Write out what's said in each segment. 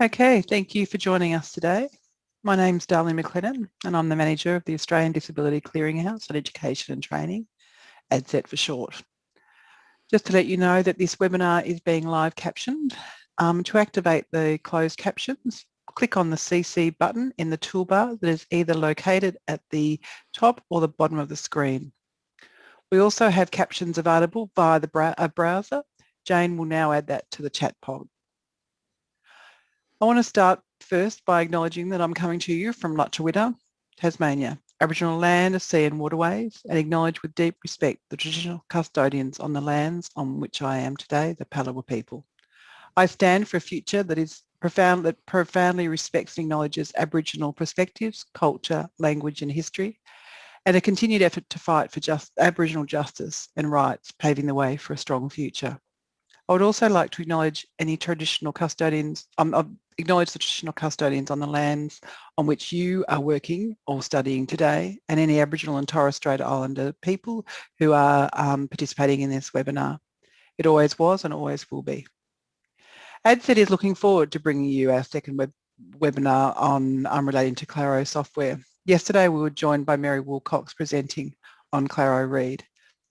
Okay, thank you for joining us today. My name's Darlene McLennan and I'm the Manager of the Australian Disability Clearinghouse on Education and Training, ADCET for short. Just to let you know that this webinar is being live captioned. To activate the closed captions, click on the CC button in the toolbar that is either located at the top or the bottom of the screen. We also have captions available via the browser. Jane will now add that to the chat pod. I want to start first by acknowledging that I'm coming to you from Lutruwita, Tasmania, Aboriginal land, sea and waterways, and acknowledge with deep respect the traditional custodians on the lands on which I am today, the Palawa people. I stand for a future that profoundly respects and acknowledges Aboriginal perspectives, culture, language and history, and a continued effort to fight for Aboriginal justice and rights, paving the way for a strong future. I would also like to acknowledge any traditional custodians, acknowledge the traditional custodians on the lands on which you are working or studying today, and any Aboriginal and Torres Strait Islander people who are participating in this webinar. It always was and always will be. ADCET is looking forward to bringing you our second webinar on relating to Claro software. Yesterday we were joined by Mary Wilcox presenting on Claro Read.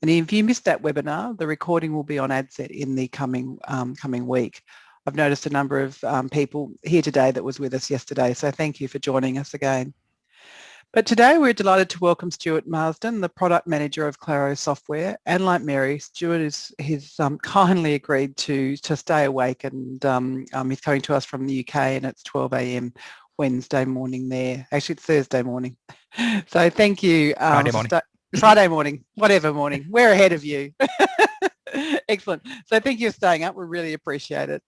And if you missed that webinar, the recording will be on ADCET in the coming week. I've noticed a number of people here today that was with us yesterday, so thank you for joining us again. But today we're delighted to welcome Stuart Marsden, the Product Manager of Claro Software. And like Mary, Stuart has kindly agreed to stay awake, and he's coming to us from the UK, and it's 12 a.m. Wednesday morning there. Actually, it's Thursday morning. So thank you. Friday morning. Friday morning, whatever morning. We're ahead of you. Excellent. So thank you for staying up. We really appreciate it.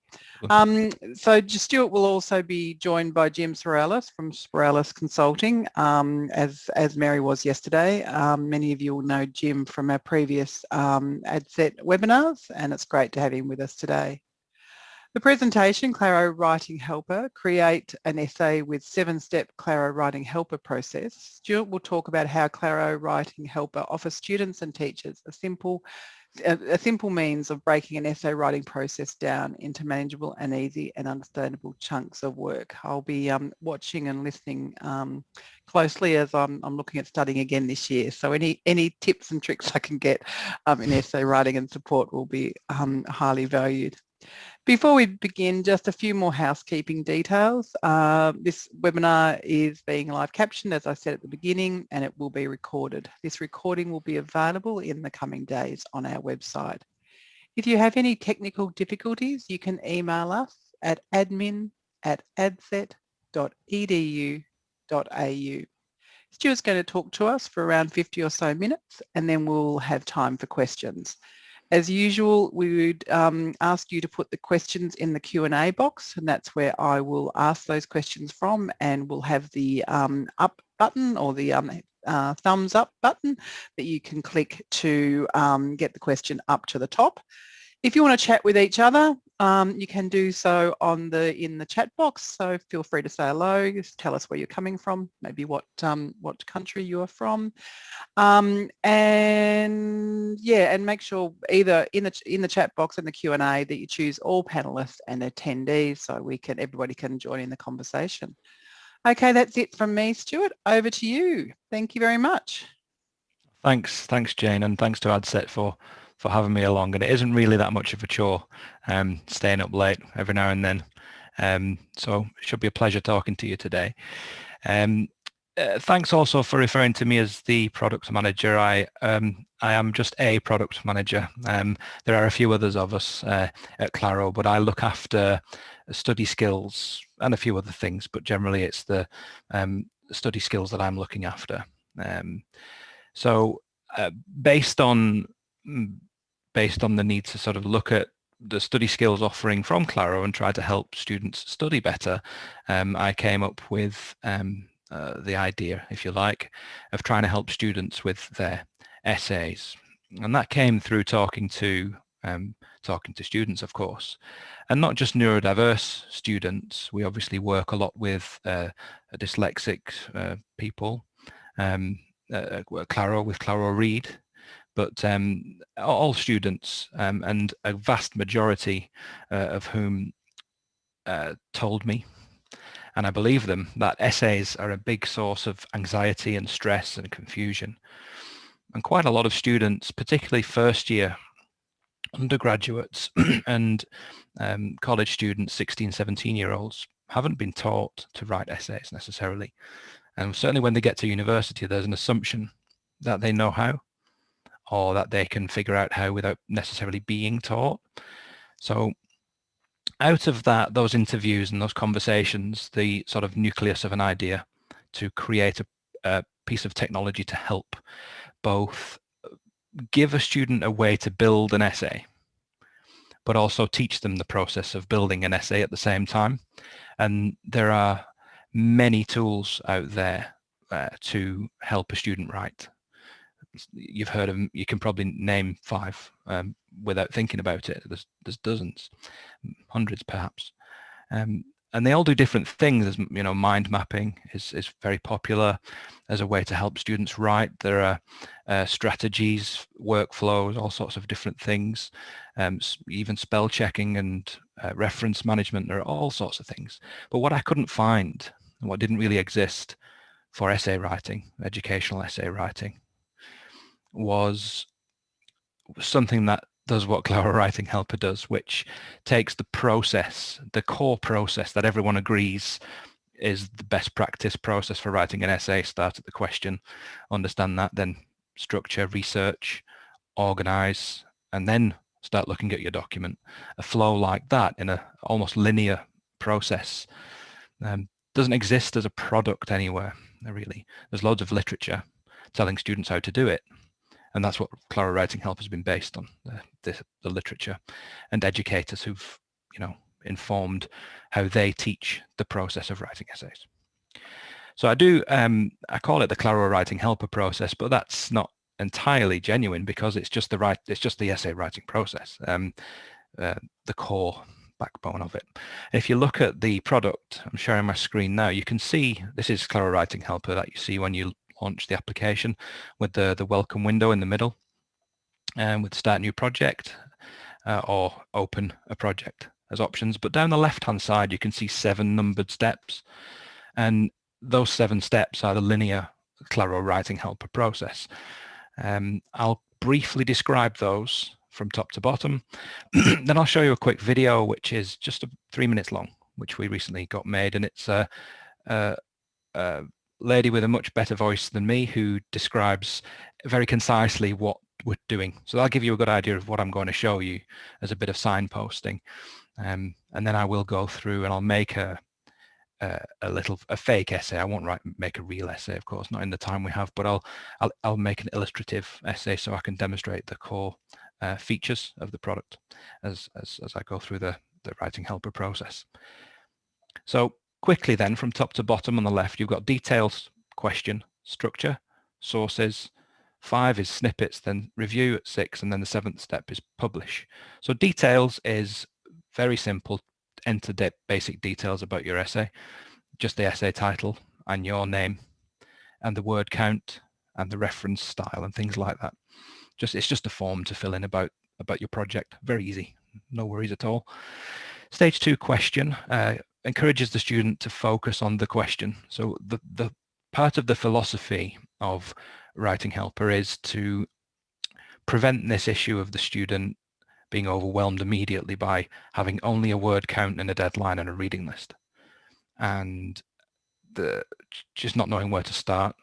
So Stuart will also be joined by Jim Spiralis from Spiralis Consulting, as Mary was yesterday. Many of you will know Jim from our previous ADCET webinars, and it's great to have him with us today. The presentation, Claro Writing Helper, create an essay with 7-step Claro Writing Helper process. Stuart will talk about how Claro Writing Helper offers students and teachers a simple means of breaking an essay writing process down into manageable and easy and understandable chunks of work. I'll be watching and listening closely as I'm looking at studying again this year. So any tips and tricks I can get in essay writing and support will be highly valued. Before we begin, just a few more housekeeping details. This webinar is being live captioned, as I said at the beginning, and it will be recorded. This recording will be available in the coming days on our website. If you have any technical difficulties, you can email us at admin@adcet.edu.au. Stuart's going to talk to us for around 50 or so minutes, and then we'll have time for questions. As usual, we would ask you to put the questions in the Q&A box, and that's where I will ask those questions from, and we'll have the up button or the thumbs up button that you can click to get the question up to the top. If you want to chat with each other, you can do so in the chat box. So feel free to say hello, just tell us where you're coming from, maybe what country you are from, and make sure either in the chat box and the Q&A that you choose all panelists and attendees, so everybody can join in the conversation. Okay, that's it from me, Stuart. Over to you. Thank you very much. Thanks, Jane, and thanks to ADCET for having me along. And it isn't really that much of a chore, staying up late every now and then. So it should be a pleasure talking to you today. Thanks also for referring to me as the product manager. I am just a product manager. There are a few others of us at Claro, but I look after study skills and a few other things, but generally it's the study skills that I'm looking after. So based on the need to sort of look at the study skills offering from Claro and try to help students study better, I came up with the idea, if you like, of trying to help students with their essays. And that came through talking to students, of course, and not just neurodiverse students. We obviously work a lot with dyslexic people, with Claro Read, but all students, and a vast majority of whom told me, and I believe them, that essays are a big source of anxiety and stress and confusion. And quite a lot of students, particularly first year undergraduates and college students, 16, 17-year-olds, haven't been taught to write essays necessarily. And certainly when they get to university, there's an assumption that they know how, or that they can figure out how without necessarily being taught. So out of those interviews and those conversations, the sort of nucleus of an idea to create a piece of technology to help both give a student a way to build an essay, but also teach them the process of building an essay at the same time. And there are many tools out there to help a student write. You've heard of them. You can probably name 5 without thinking about it. There's dozens, hundreds perhaps, and they all do different things. As you know, mind mapping is very popular as a way to help students write. There are strategies, workflows, all sorts of different things, even spell checking and reference management. There are all sorts of things. But what I couldn't find, what didn't really exist for essay writing, educational essay writing, was something that does what Claro Writing Helper does, which takes the process, the core process that everyone agrees is the best practice process for writing an essay. Start at the question, understand that, then structure, research, organize, and then start looking at your document. A flow like that in a almost linear process doesn't exist as a product anywhere, really. There's loads of literature telling students how to do it. And that's what Claro Writing Helper has been based on, the literature and educators who've, informed how they teach the process of writing essays. So I call it the Claro Writing Helper process, but that's not entirely genuine because it's just the essay writing process, the core backbone of it. If you look at the product, I'm sharing my screen now, you can see this is Claro Writing Helper that you see when you launch the application, with the welcome window in the middle, and with start new project or open a project as options. But down the left hand side you can see 7 numbered steps, and those 7 steps are the linear Claro Writing Helper process. I'll briefly describe those from top to bottom. Then I'll show you a quick video which is just 3 minutes long, which we recently got made, and it's a lady with a much better voice than me who describes very concisely what we're doing. So that'll give you a good idea of what I'm going to show you as a bit of signposting. And then I will go through and I'll make a fake essay. I won't make a real essay, of course, not in the time we have, but I'll make an illustrative essay so I can demonstrate the core features of the product as I go through the Writing Helper process. So quickly then, from top to bottom on the left, you've got details, question, structure, sources. 5 is snippets, then review at 6, and then the 7th step is publish. So details is very simple. Enter basic details about your essay, just the essay title and your name and the word count and the reference style and things like that. It's just a form to fill in about your project. Very easy, no worries at all. Stage 2, question, encourages the student to focus on the question. So the part of the philosophy of Writing Helper is to prevent this issue of the student being overwhelmed immediately by having only a word count and a deadline and a reading list, and just not knowing where to start,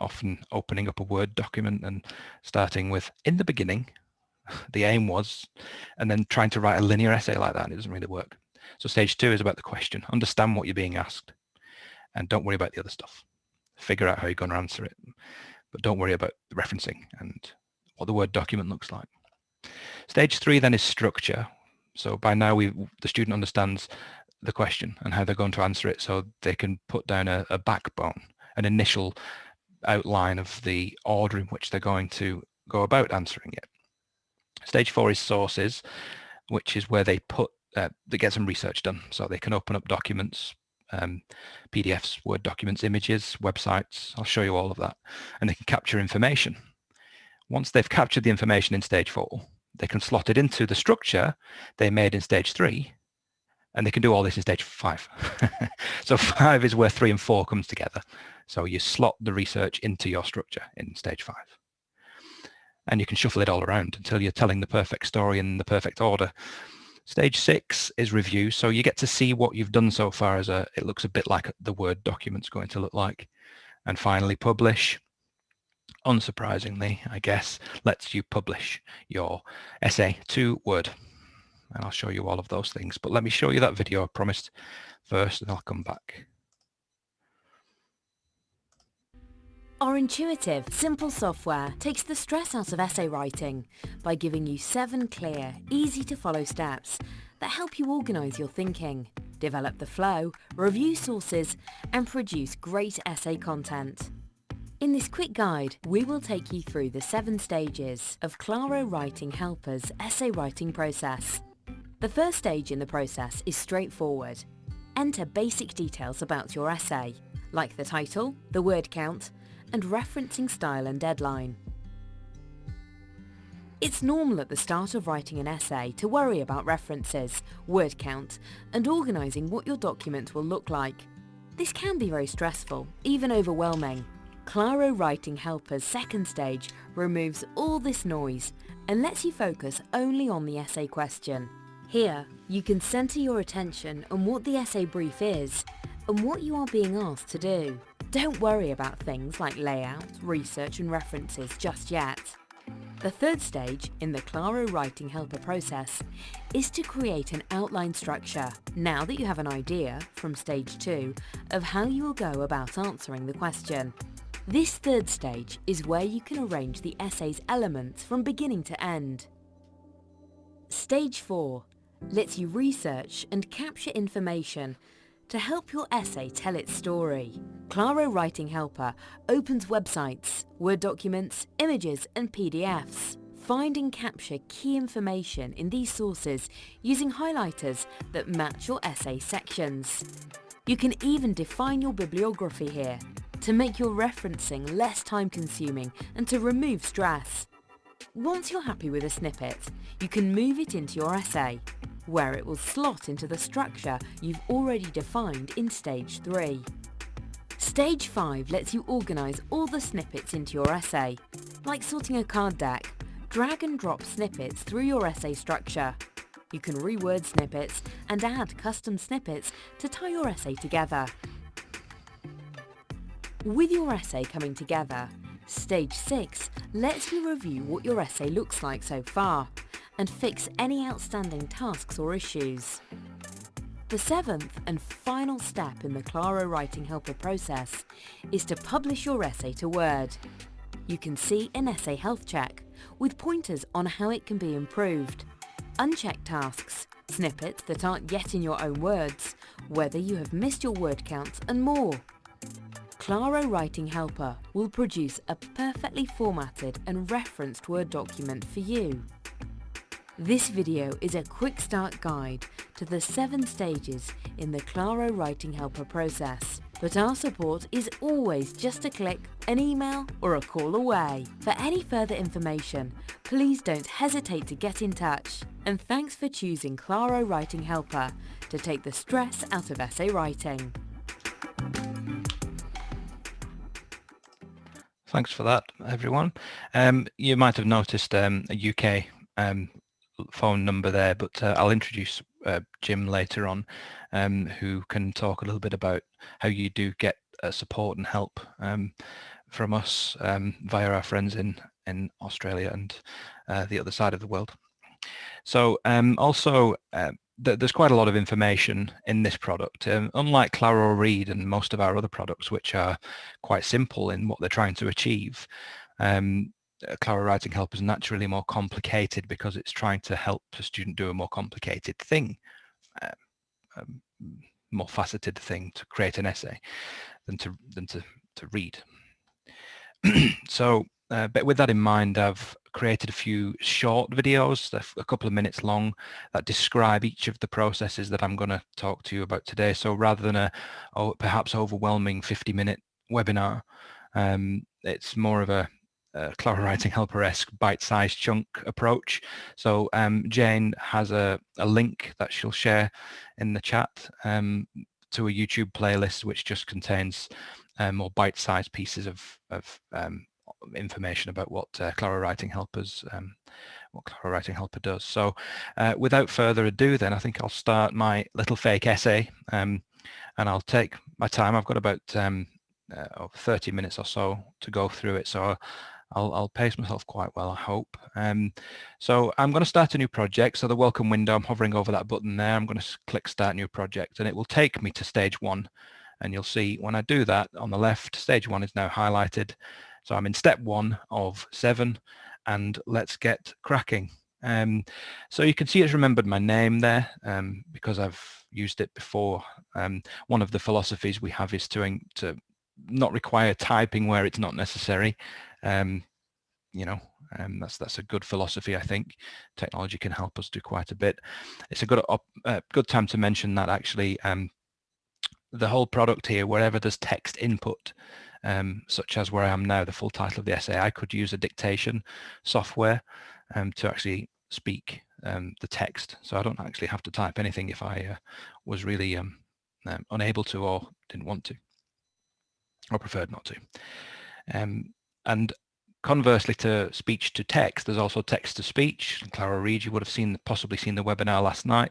often opening up a Word document and starting with in the beginning, the aim was, and then trying to write a linear essay like that, and it doesn't really work. So stage 2 is about the question. Understand what you're being asked and don't worry about the other stuff. Figure out how you're going to answer it, but don't worry about the referencing and what the Word document looks like. Stage 3 then is structure. So by now the student understands the question and how they're going to answer it, so they can put down a backbone, an initial outline of the order in which they're going to go about answering it. Stage 4 is sources, which is where they get some research done, so they can open up documents, PDFs, Word documents, images, websites. I'll show you all of that, and they can capture information. Once they've captured the information in stage 4, they can slot it into the structure they made in stage 3, And they can do all this in stage 5. So 5 is where 3 and 4 comes together. So you slot the research into your structure in stage 5. And you can shuffle it all around until you're telling the perfect story in the perfect order. Stage 6 is review. So you get to see what you've done so far as it looks a bit like the Word document's going to look like. And finally, publish. Unsurprisingly, I guess, lets you publish your essay to Word. And I'll show you all of those things. But let me show you that video I promised first, and I'll come back. Our intuitive, simple software takes the stress out of essay writing by giving you 7 clear, easy-to-follow steps that help you organise your thinking, develop the flow, review sources, and produce great essay content. In this quick guide, we will take you through the 7 stages of Claro Writing Helper's essay writing process. The first stage in the process is straightforward. Enter basic details about your essay, like the title, the word count, and referencing style and deadline. It's normal at the start of writing an essay to worry about references, word count, and organising what your document will look like. This can be very stressful, even overwhelming. Claro Writing Helper's second stage removes all this noise and lets you focus only on the essay question. Here, you can centre your attention on what the essay brief is and what you are being asked to do. Don't worry about things like layout, research and references just yet. The third stage in the Claro Writing Helper process is to create an outline structure, now that you have an idea, from stage 2, of how you will go about answering the question. This third stage is where you can arrange the essay's elements from beginning to end. Stage 4 lets you research and capture information to help your essay tell its story. Claro Writing Helper opens websites, Word documents, images and PDFs. Find and capture key information in these sources using highlighters that match your essay sections. You can even define your bibliography here to make your referencing less time-consuming and to remove stress. Once you're happy with a snippet, you can move it into your essay, where it will slot into the structure you've already defined in Stage 3. Stage 5 lets you organise all the snippets into your essay. Like sorting a card deck, drag and drop snippets through your essay structure. You can reword snippets and add custom snippets to tie your essay together. With your essay coming together, Stage 6 lets you review what your essay looks like so far and fix any outstanding tasks or issues. The 7th and final step in the Claro Writing Helper process is to publish your essay to Word. You can see an essay health check with pointers on how it can be improved, unchecked tasks, snippets that aren't yet in your own words, whether you have missed your word counts and more. Claro Writing Helper will produce a perfectly formatted and referenced Word document for you. This video is a quick start guide to the 7 stages in the Claro Writing Helper process, but our support is always just a click, an email or a call away. For any further information, please don't hesitate to get in touch. And thanks for choosing Claro Writing Helper to take the stress out of essay writing. Thanks for that, everyone. You might have noticed a UK phone number there, but I'll introduce Jim later on, who can talk a little bit about how you do get support and help from us via our friends in Australia and the other side of the world. So also, there's quite a lot of information in this product. Unlike Claro Read and most of our other products, which are quite simple in what they're trying to achieve, Claro Writing Helper is naturally more complicated because it's trying to help a student do a more complicated thing, more faceted thing to create an essay than to read. So, but with that in mind, I've created a few short videos, a couple of minutes long, that describe each of the processes that I'm going to talk to you about today. So rather than a perhaps overwhelming 50-minute webinar, it's more of a Clara Writing Helper-esque bite-sized chunk approach. So Jane has a link that she'll share in the chat to a YouTube playlist which just contains more bite-sized pieces of information about what Clara Writing Helpers what Clara Writing Helper does. So without further ado, then I think I'll start my little fake essay, and I'll take my time. I've got about 30 minutes or so to go through it, so I'll pace myself quite well, I hope. So I'm going to start a new project. So the welcome window, I'm hovering over that button there. I'm going to click Start New Project, and it will take me to stage 1. And you'll see when I do that on the left, stage 1 is now highlighted. So I'm in step 1 of 7, and let's get cracking. So you can see it's remembered my name there because I've used it before. One of the philosophies we have is to not require typing where it's not necessary. That's a good philosophy. I think technology can help us do quite a bit. It's a good time to mention that actually the whole product here, wherever there's text input, such as where I am now, the full title of the essay, I could use a dictation software to actually speak the text. So I don't actually have to type anything if I was really unable to or didn't want to, or preferred not to. And conversely to speech to text, there's also text to speech. Clara Reid, you would have possibly seen the webinar last night,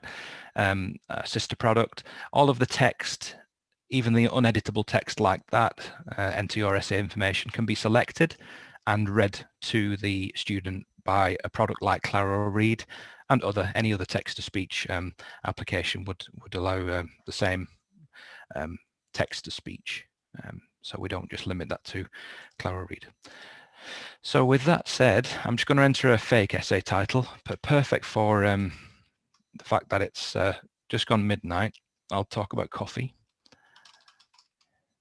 a sister product. All of the text, even the uneditable text like that, enter your essay information, can be selected and read to the student by a product like Clara Reid, and any other text to speech application would allow the same text to speech. So we don't just limit that to Clara Reid. So with that said, I'm just going to enter a fake essay title, but perfect for the fact that it's just gone midnight. I'll talk about coffee.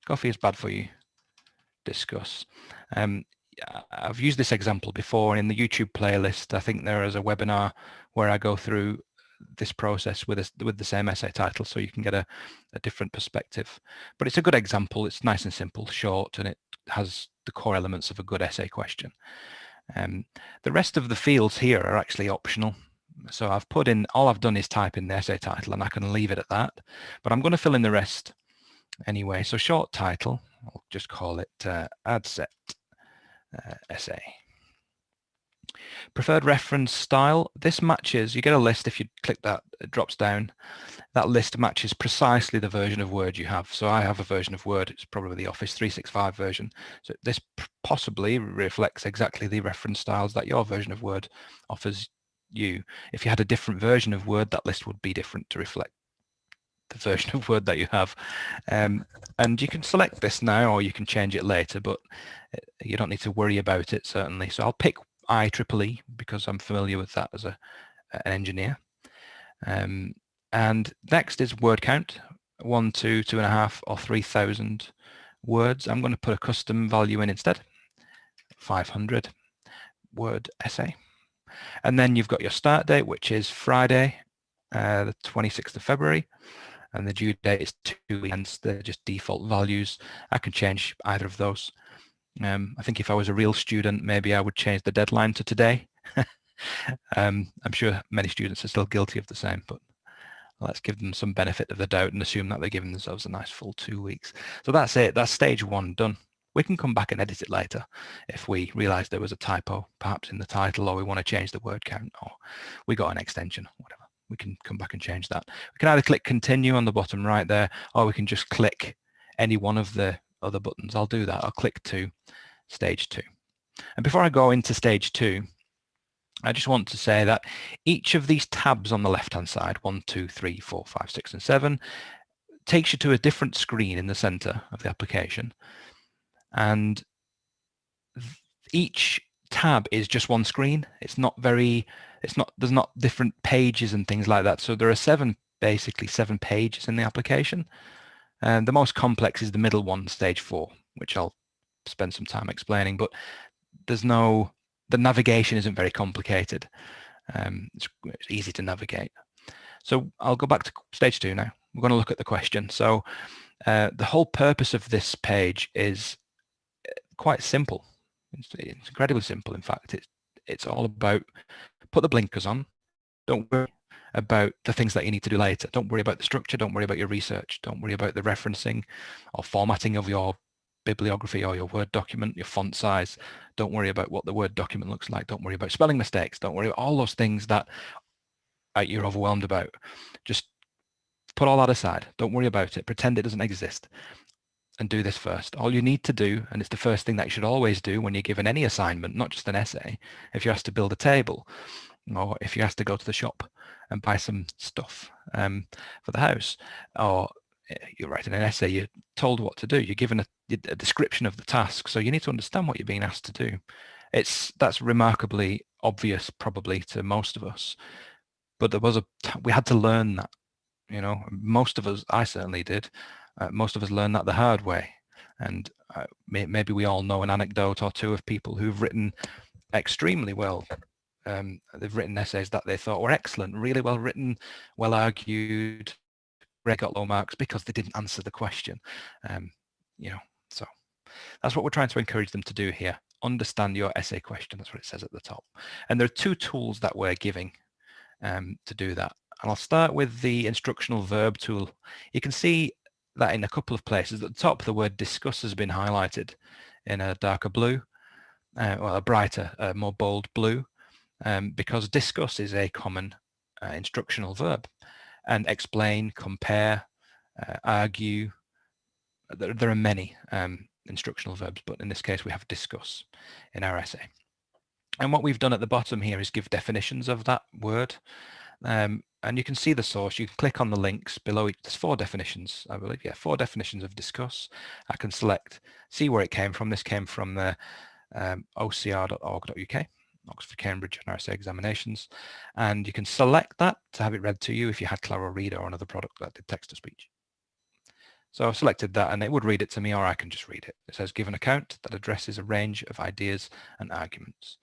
Coffee is bad for you. Discuss. I've used this example before in the YouTube playlist. I think there is a webinar where I go through this process with the same essay title, so you can get a different perspective. But it's a good example. It's nice and simple, short, and it has the core elements of a good essay question. The rest of the fields here are actually optional. So I've put in, all I've done is type in the essay title, and I can leave it at that. But I'm going to fill in the rest anyway. So short title, I'll just call it AdSet essay. Preferred reference style, this matches, you get a list. If you click that, it drops down. That list matches precisely the version of Word you have. So I have a version of Word, it's probably the Office 365 version. So this possibly reflects exactly the reference styles that your version of Word offers you. If you had a different version of Word, that list would be different to reflect the version of Word that you have. And you can select this now, or you can change it later, but you don't need to worry about it, certainly. So I'll pick IEEE because I'm familiar with that as an engineer. And next is word count, 1, 2, 2.5, or 3,000 words. I'm going to put a custom value in instead, 500 word essay. And then you've got your start date, which is Friday, the 26th of February. And the due date is 2 weeks. They're just default values. I can change either of those. I think if I was a real student, maybe I would change the deadline to today. I'm sure many students are still guilty of the same, but let's give them some benefit of the doubt and assume that they're giving themselves a nice full 2 weeks. So that's it. That's stage 1 done. We can come back and edit it later if we realize there was a typo, perhaps in the title, or we want to change the word count, or we got an extension, whatever. We can come back and change that. We can either click continue on the bottom right there, or we can just click any one of the other buttons. I'll do that. I'll click to stage 2. And before I go into stage 2, I just want to say that each of these tabs on the left-hand side, 1, 2, 3, 4, 5, 6, and 7, takes you to a different screen in the center of the application. And each tab is just one screen. There's not different pages and things like that. So there are basically seven pages in the application. And the most complex is the middle one, stage 4, which I'll spend some time explaining, but the navigation isn't very complicated. It's easy to navigate. So I'll go back to stage 2 now. We're going to look at the question. So the whole purpose of this page is quite simple. It's incredibly simple. In fact, it's all about put the blinkers on. Don't worry about the things that you need to do later. Don't worry about the structure. Don't worry about your research. Don't worry about the referencing or formatting of your bibliography or your Word document, your font size. Don't worry about what the Word document looks like. Don't worry about spelling mistakes. Don't worry about all those things that you're overwhelmed about. Just put all that aside. Don't worry about it. Pretend it doesn't exist. And do this first. All you need to do, and it's the first thing that you should always do when you're given any assignment, not just an essay, if you're asked to build a table, or if you're asked to go to the shop and buy some stuff for the house, or you're writing an essay, you're told what to do, you're given a description of the task, so you need to understand what you're being asked to do. That's remarkably obvious probably to most of us, but we had to learn that. Most of us, I certainly did, most of us learned that the hard way. And maybe we all know an anecdote or two of people who've written extremely well. They've written essays that they thought were excellent, really well written, well argued, got low marks because they didn't answer the question. So that's what we're trying to encourage them to do here. Understand your essay question. That's what it says at the top. And there are two tools that we're giving to do that. And I'll start with the instructional verb tool. You can see that in a couple of places. At the top, the word discuss has been highlighted in a darker blue, well, a brighter, more bold blue, because discuss is a common instructional verb. And explain, compare, argue, there are many instructional verbs, but in this case we have discuss in our essay. And what we've done at the bottom here is give definitions of that word. And you can see the source. You can click on the links below. There's 4 definitions, I believe. Yeah, 4 definitions of discuss. I can see where it came from. This came from the ocr.org.uk, Oxford Cambridge RSA examinations. And you can select that to have it read to you if you had Claro Reader or another product that did text-to-speech. So I've selected that and it would read it to me, or I can just read it. It says, give an account that addresses a range of ideas and arguments.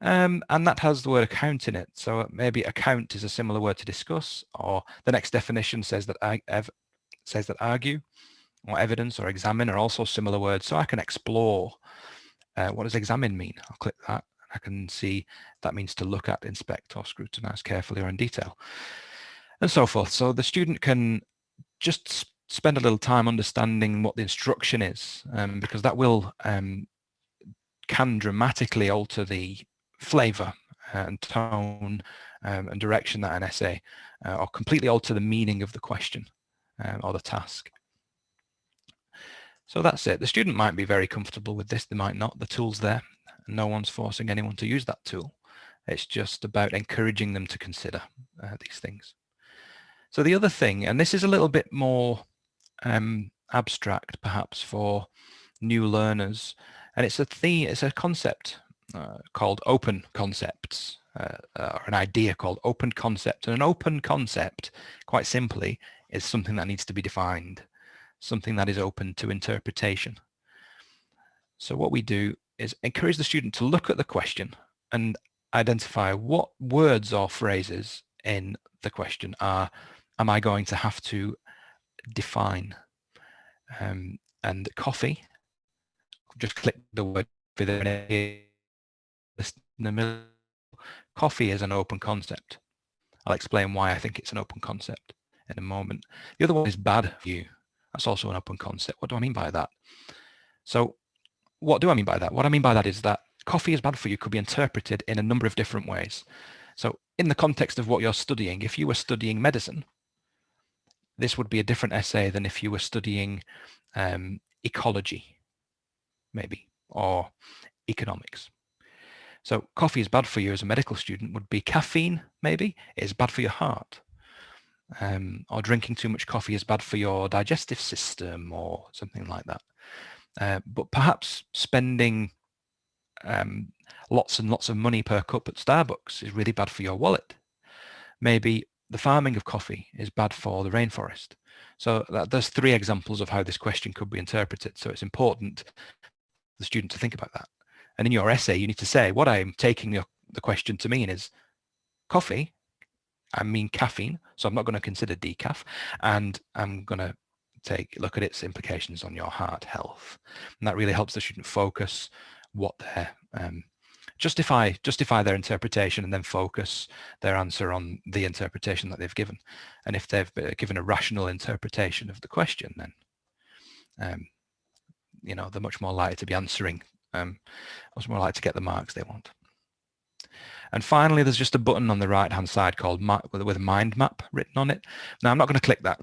And that has the word account in it. So maybe account is a similar word to discuss, or the next definition says that argue or evidence or examine are also similar words. So I can explore what does examine mean. I'll click that. I can see that means to look at, inspect, or scrutinize carefully or in detail, and so forth. So the student can just spend a little time understanding what the instruction is, because that will can dramatically alter the flavor and tone and direction that an essay, or completely alter the meaning of the question or the task. So that's it. The student might be very comfortable with this, they might not. The tool's there, and no one's forcing anyone to use that tool. It's just about encouraging them to consider these things. So the other thing, and this is a little bit more abstract perhaps for new learners, and it's a concept called open concepts, or an idea called open concept. And an open concept, quite simply, is something that needs to be defined, something that is open to interpretation. So what we do is encourage the student to look at the question and identify what words or phrases in the question am I going to have to define. And coffee, just click the word in the middle. Coffee is an open concept. I'll explain why I think it's an open concept in a moment. The other one is bad for you. That's also an open concept. What do I mean by that? So what do I mean by that? What I mean by that is that coffee is bad for you could be interpreted in a number of different ways. So in the context of what you're studying, if you were studying medicine, this would be a different essay than if you were studying ecology, maybe, or economics. So coffee is bad for you as a medical student would be caffeine, maybe, is bad for your heart. Or drinking too much coffee is bad for your digestive system or something like that. But perhaps spending lots and lots of money per cup at Starbucks is really bad for your wallet. Maybe the farming of coffee is bad for the rainforest. So there's 3 examples of how this question could be interpreted. So it's important for the student to think about that. And in your essay, you need to say, what I'm taking the question to mean is coffee, I mean caffeine, so I'm not going to consider decaf, and I'm going to take a look at its implications on your heart health. And that really helps the student focus what their justify their interpretation, and then focus their answer on the interpretation that they've given. And if they've given a rational interpretation of the question, then you know, they're much more likely to be answering, much more likely to get the marks they want. And finally, there's just a button on the right hand side called with a mind map written on it. Now, I'm not going to click that.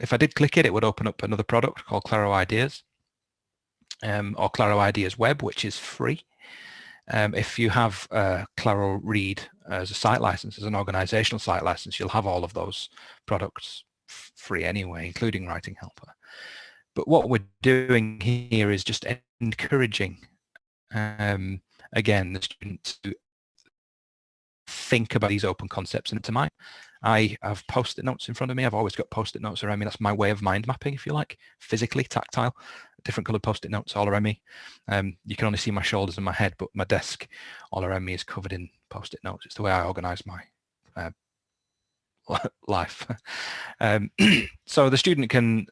If I did click it, it would open up another product called Claro Ideas, or Claro Ideas Web, which is free. If you have Claro Read as a site license, as an organizational site license, you'll have all of those products free anyway, including Writing Helper. But what we're doing here is just encouraging, again, the students to think about these open concepts into mind. I have Post-it notes in front of me. I've always got Post-it notes around me. That's my way of mind mapping, if you like, physically, tactile, different coloured Post-it notes all around me. You can only see my shoulders and my head, but my desk all around me is covered in Post-it notes. It's the way I organise my life. So the student can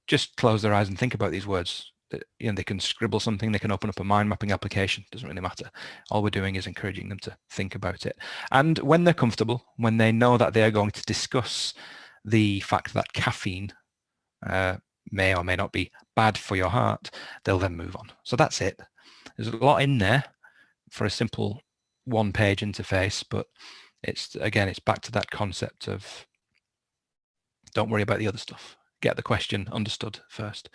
just close their eyes and think about these words. You know, they can scribble something, they can open up a mind mapping application, doesn't really matter. All we're doing is encouraging them to think about it. And when they're comfortable, when they know that they are going to discuss the fact that caffeine may or may not be bad for your heart, they'll then move on. So that's it. There's a lot in there for a simple one-page interface, but it's, again, it's back to that concept of don't worry about the other stuff. Get the question understood first.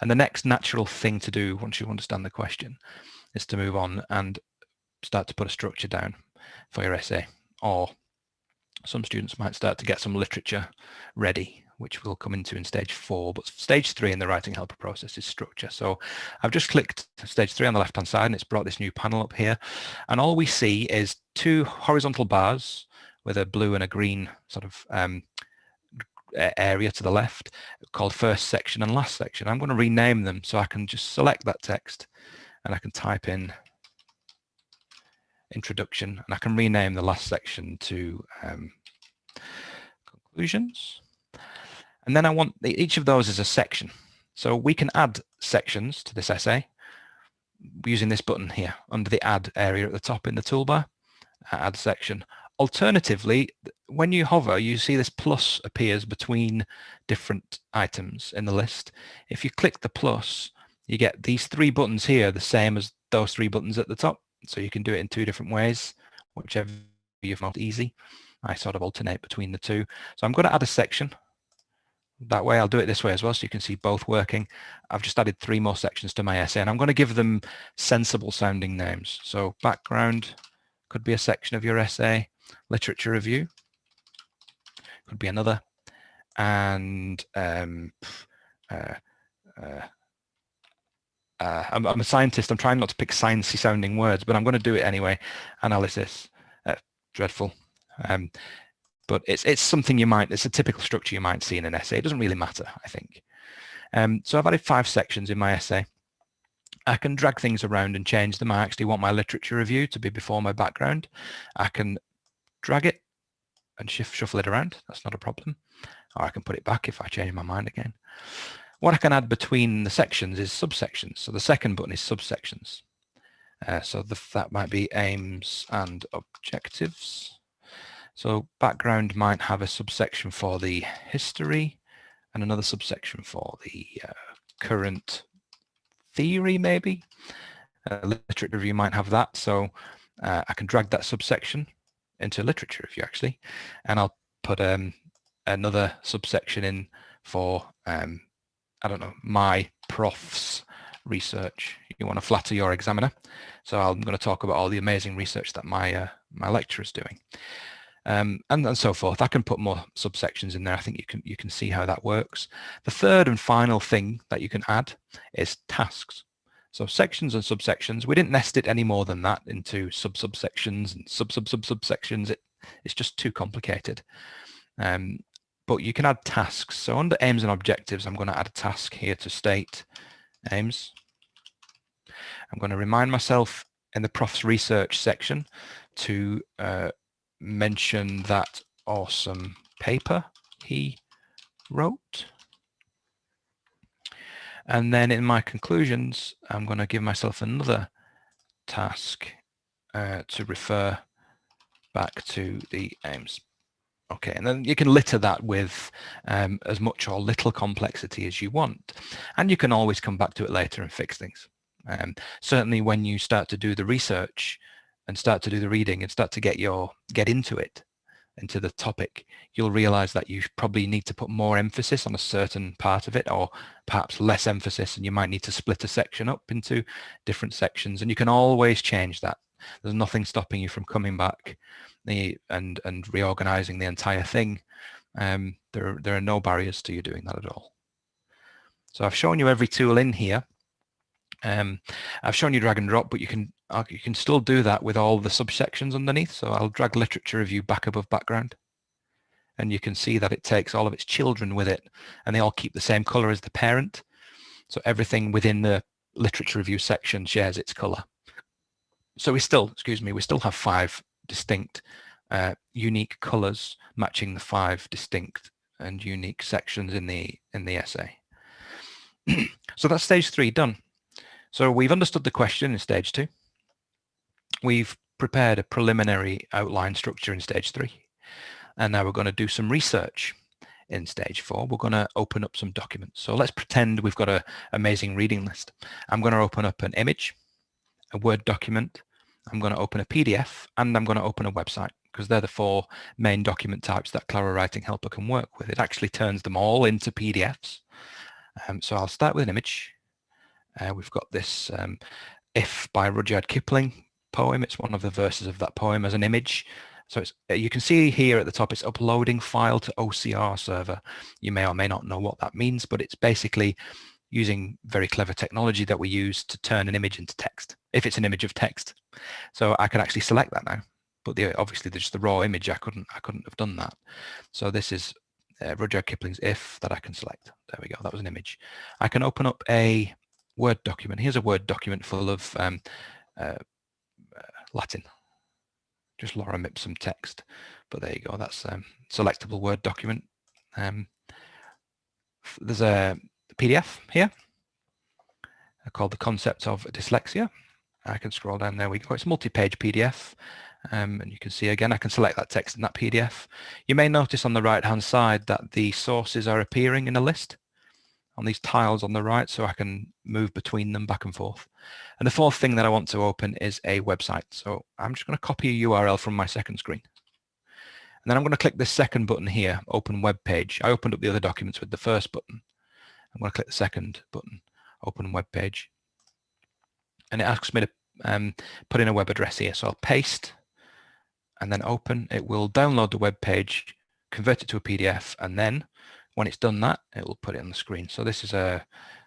And the next natural thing to do once you understand the question is to move on and start to put a structure down for your essay. Or some students might start to get some literature ready, which we'll come into in stage 4. But stage 3 in the Writing Helper process is structure. So I've just clicked stage 3 on the left-hand side, and it's brought this new panel up here. And all we see is 2 horizontal bars with a blue and a green sort of area to the left called first section and last section. I'm going to rename them, so I can just select that text and I can type in introduction, and I can rename the last section to conclusions. And then I want each of those as a section. So we can add sections to this essay using this button here under the add area at the top in the toolbar, add section. Alternatively, when you hover, you see this plus appears between different items in the list. If you click the plus, you get these 3 buttons here, the same as those 3 buttons at the top. So you can do it in 2 different ways, whichever you find easy. I sort of alternate between the 2. So I'm going to add a section. That way, I'll do it this way as well, so you can see both working. I've just added 3 more sections to my essay, and I'm going to give them sensible sounding names. So background could be a section of your essay. Literature review could be another, and I'm a scientist. I'm trying not to pick sciencey sounding words, but I'm going to do it anyway. Analysis, dreadful, but it's something it's a typical structure you might see in an essay. It doesn't really matter, I think. So I've added 5 sections in my essay. I can drag things around and change them. I actually want my literature review to be before my background. I can drag it and shuffle it around. That's not a problem. Or I can put it back if I change my mind again. What I can add between the sections is subsections. So the second button is subsections. So that might be aims and objectives. So background might have a subsection for the history and another subsection for the current theory, maybe. Literature review might have that. So I can drag that subsection into literature review actually, and I'll put another subsection in for I don't know, my prof's research. You want to flatter your examiner, so I'm going to talk about all the amazing research that my lecturer is doing, and so forth. I can put more subsections in there. I think you can see how that works. The third and final thing that you can add is tasks. So sections and subsections, we didn't nest it any more than that into subsections and subsections. It's just too complicated. But you can add tasks. So under aims and objectives, I'm going to add a task here to state aims. I'm going to remind myself in the prof's research section to mention that awesome paper he wrote. And then in my conclusions, I'm going to give myself another task to refer back to the aims. Okay, and then you can litter that with as much or little complexity as you want, and you can always come back to it later and fix things. Certainly when you start to do the research and start to do the reading and start to get into it, into the topic, you'll realize that you probably need to put more emphasis on a certain part of it, or perhaps less emphasis, and you might need to split a section up into different sections, and you can always change that. There's nothing stopping you from coming back and reorganizing the entire thing. There are no barriers to you doing that at all. So I've shown you every tool in here. I've shown you drag and drop, but you can still do that with all the subsections underneath. So I'll drag literature review back above background, and you can see that it takes all of its children with it, and they all keep the same color as the parent. So everything within the literature review section shares its color. So we still have 5 distinct unique colors matching the 5 distinct and unique sections in the essay. So that's stage 3 done. So we've understood the question in stage 2. We've prepared a preliminary outline structure in stage 3. And now we're going to do some research in stage 4. We're going to open up some documents. So let's pretend we've got an amazing reading list. I'm going to open up an image, a Word document. I'm going to open a PDF, and I'm going to open a website, because they're the 4 main document types that Clara Writing Helper can work with. It actually turns them all into PDFs. So I'll start with an image. We've got this If by Rudyard Kipling poem. It's one of the verses of that poem as an image. So it's, you can see here at the top, it's uploading file to OCR server. You may or may not know what that means, but it's basically using very clever technology that we use to turn an image into text, if it's an image of text. So I can actually select that now, but obviously there's the raw image. I couldn't have done that. So this is Rudyard Kipling's If that I can select. There we go. That was an image. I can open up a Word document. Here's a Word document full of Latin. Just lorem ipsum text. But there you go. That's selectable Word document. There's a PDF here called The Concept of Dyslexia. I can scroll down. There we go. It's a multi-page PDF. And you can see again, I can select that text in that PDF. You may notice on the right-hand side that the sources are appearing in a list on these tiles on the right, so I can move between them back and forth. And the 4th thing that I want to open is a website. So I'm just going to copy a URL from my second screen. And then I'm going to click this second button here, Open Web Page. I opened up the other documents with the first button. I'm going to click the second button, Open Web Page. And it asks me to put in a web address here. So I'll paste and then open. It will download the web page, convert it to a PDF, and then when it's done that, it will put it on the screen. So this is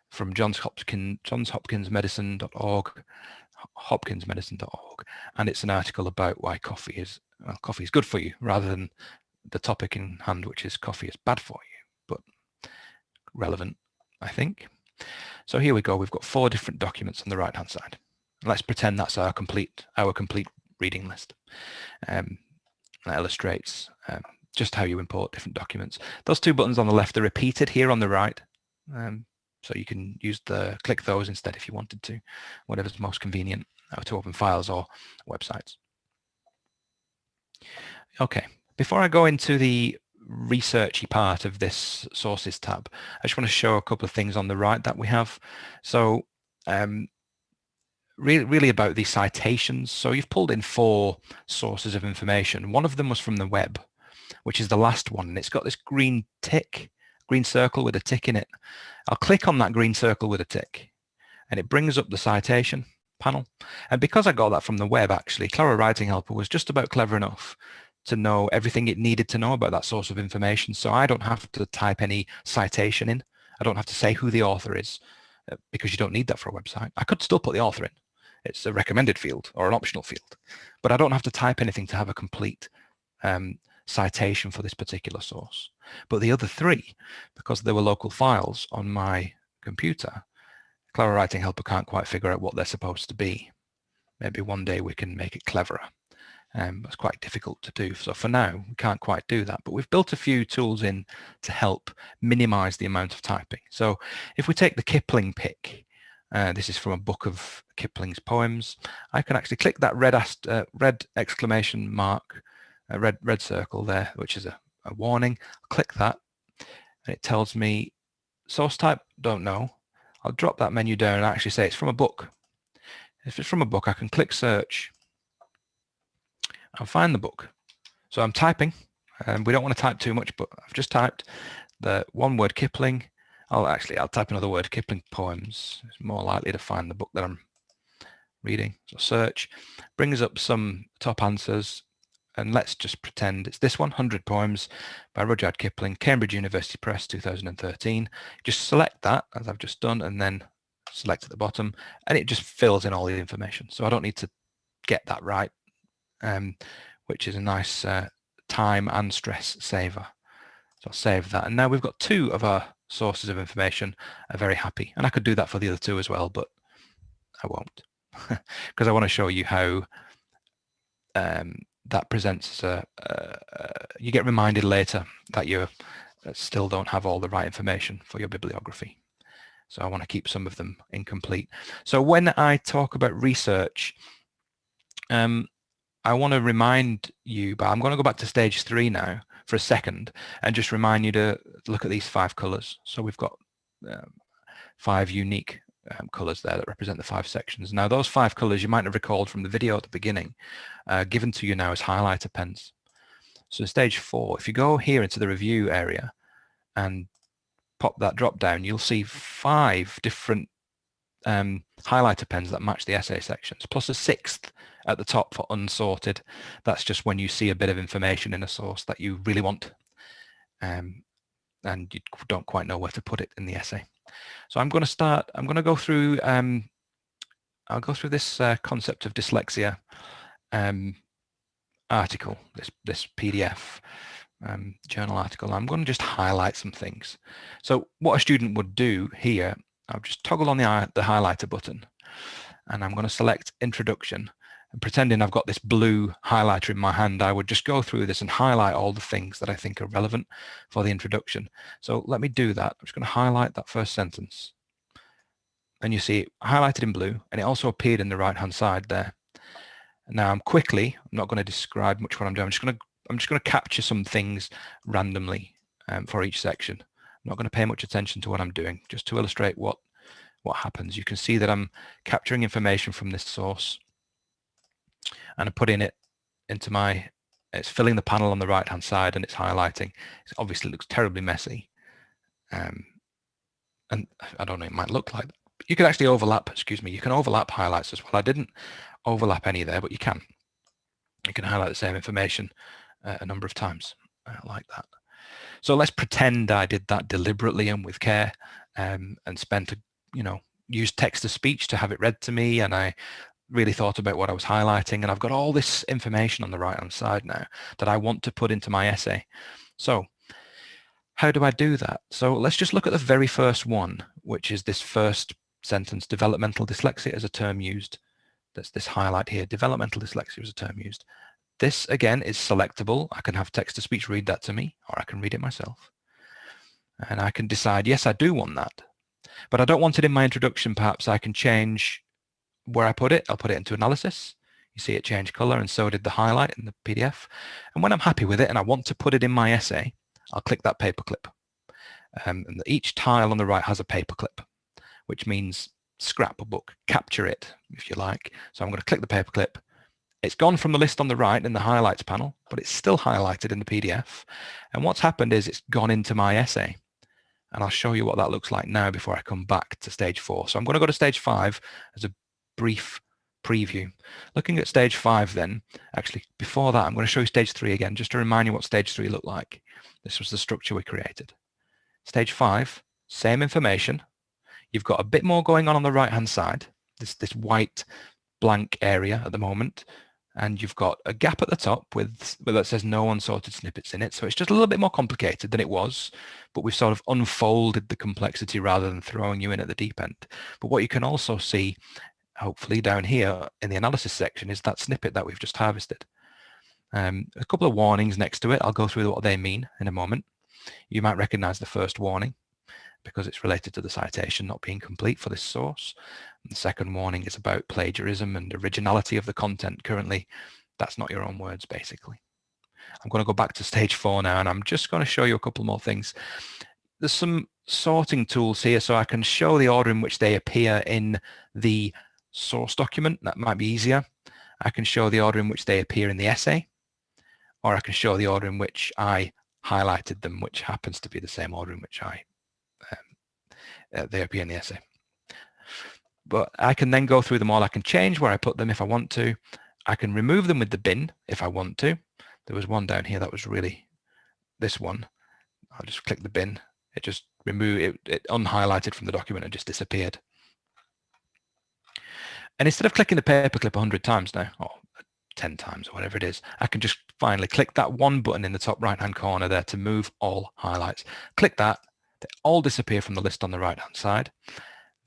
from johns-hopkins-medicine.org, hopkinsmedicine.org, and it's an article about why coffee is good for you, rather than the topic in hand, which is coffee is bad for you, but relevant, I think. So here we go. We've got 4 different documents on the right-hand side. Let's pretend that's our complete reading list. That illustrates just how you import different documents. Those 2 buttons on the left are repeated here on the right, so you can click those instead if you wanted to, whatever's most convenient to open files or websites. Okay, before I go into the researchy part of this sources tab, I just want to show a couple of things on the right that we have. So really about these citations. So you've pulled in 4 sources of information. One of them was from the web, which is the last one, and it's got this green circle with a tick in it. I'll click on that green circle with a tick, and it brings up the citation panel. And because I got that from the web, actually, Clara Writing Helper was just about clever enough to know everything it needed to know about that source of information. So I don't have to type any citation in. I don't have to say who the author is, because you don't need that for a website. I could still put the author in. It's a recommended field or an optional field, but I don't have to type anything to have a complete citation for this particular source. But the other 3, because there were local files on my computer, Clara Writing Helper can't quite figure out what they're supposed to be. Maybe one day we can make it cleverer. It's quite difficult to do. So for now, we can't quite do that, but we've built a few tools in to help minimize the amount of typing. So if we take the Kipling pick, This is from a book of Kipling's poems. I can actually click that red exclamation mark, a red circle there, which is a warning. I'll click that, and it tells me source type, don't know. I'll drop that menu down and actually say it's from a book. If it's from a book, I can click search. I'll find the book. So I'm typing, and we don't want to type too much, but I've just typed the one word Kipling. I'll type another word, Kipling poems. It's more likely to find the book that I'm reading. So search, brings up some top answers, and let's just pretend it's this one, 100 Poems by Rudyard Kipling, Cambridge University Press, 2013. Just select that, as I've just done, and then select at the bottom, and it just fills in all the information. So I don't need to get that right, which is a nice time and stress saver. So I'll save that. And now we've got 2 of our sources of information are very happy. And I could do that for the other 2 as well, but I won't, because I want to show you how that presents you get reminded later that you still don't have all the right information for your bibliography. So I want to keep some of them incomplete. So when I talk about research, I want to remind you, but I'm going to go back to stage 3 now for a second and just remind you to look at these 5 colors. So we've got 5 unique colors there that represent the 5 sections. Now those 5 colors you might have recalled from the video at the beginning, given to you now as highlighter pens. So stage 4, if you go here into the review area and pop that drop down, you'll see 5 different highlighter pens that match the essay sections, plus a 6th at the top for unsorted. That's just when you see a bit of information in a source that you really want, and you don't quite know where to put it in the essay. So I'm going to go through, I'll go through this concept of dyslexia article, this PDF journal article. I'm going to just highlight some things. So what a student would do here, I'll just toggle on the highlighter button, and I'm going to select introduction. And pretending I've got this blue highlighter in my hand, I would just go through this and highlight all the things that I think are relevant for the introduction. So let me do that. I'm just going to highlight that first sentence. And you see it highlighted in blue, and it also appeared in the right-hand side there. And now I'm not going to describe much what I'm doing. I'm just going to capture some things randomly for each section. I'm not going to pay much attention to what I'm doing, just to illustrate what happens. You can see that I'm capturing information from this source, and I'm putting it into it's filling the panel on the right hand side, and it's highlighting. It obviously looks terribly messy, and I don't know, it might look like that. You can actually overlap, you can overlap highlights as well. I didn't overlap any there, but you can highlight the same information a number of times like that. So let's pretend I did that deliberately and with care, and used text to speech to have it read to me, and I really thought about what I was highlighting, and I've got all this information on the right hand side now that I want to put into my essay. So how do I do that? So let's just look at the very first one, which is this first sentence, developmental dyslexia is a term used. That's this highlight here, developmental dyslexia is a term used. This again is selectable. I can have text to speech read that to me, or I can read it myself. And I can decide, yes, I do want that, but I don't want it in my introduction. Perhaps I can change where I put it. I'll put it into analysis. You see it change color, and so did the highlight in the PDF. And when I'm happy with it and I want to put it in my essay, I'll click that paperclip. And each tile on the right has a paperclip, which means scrap a book, capture it if you like. So I'm going to click the paperclip. It's gone from the list on the right in the highlights panel, but it's still highlighted in the PDF. And what's happened is it's gone into my essay. And I'll show you what that looks like now before I come back to stage 4. So I'm going to go to stage 5 as a brief preview. Looking at stage 5 then, actually before that I'm going to show you stage 3 again, just to remind you what stage 3 looked like. This was the structure we created. Stage 5, same information. You've got a bit more going on the right hand side, this white blank area at the moment, and you've got a gap at the top with that says no unsorted snippets in it. So it's just a little bit more complicated than it was, but we've sort of unfolded the complexity rather than throwing you in at the deep end. But what you can also see, hopefully down here in the analysis section, is that snippet that we've just harvested. A couple of warnings next to it. I'll go through what they mean in a moment. You might recognize the first warning. because it's related to the citation not being complete for this source. And the second warning is about plagiarism and originality of the content. Currently, that's not your own words, basically. I'm going to go back to stage 4 now, and I'm just going to show you a couple more things. There's some sorting tools here, so I can show the order in which they appear in the source document. That might be easier. I can show the order in which they appear in the essay, or I can show the order in which I highlighted them, which happens to be the same order in which they appear in the essay. But I can then go through them all. I can change where I put them if I want to. I can remove them with the bin if I want to. There was one down here that was really this one. I'll just click the bin. It just removed it unhighlighted from the document and just disappeared. And instead of clicking the paperclip 100 times now, or 10 times or whatever it is, I can just finally click that one button in the top right hand corner there to move all highlights. Click that, they all disappear from the list on the right hand side.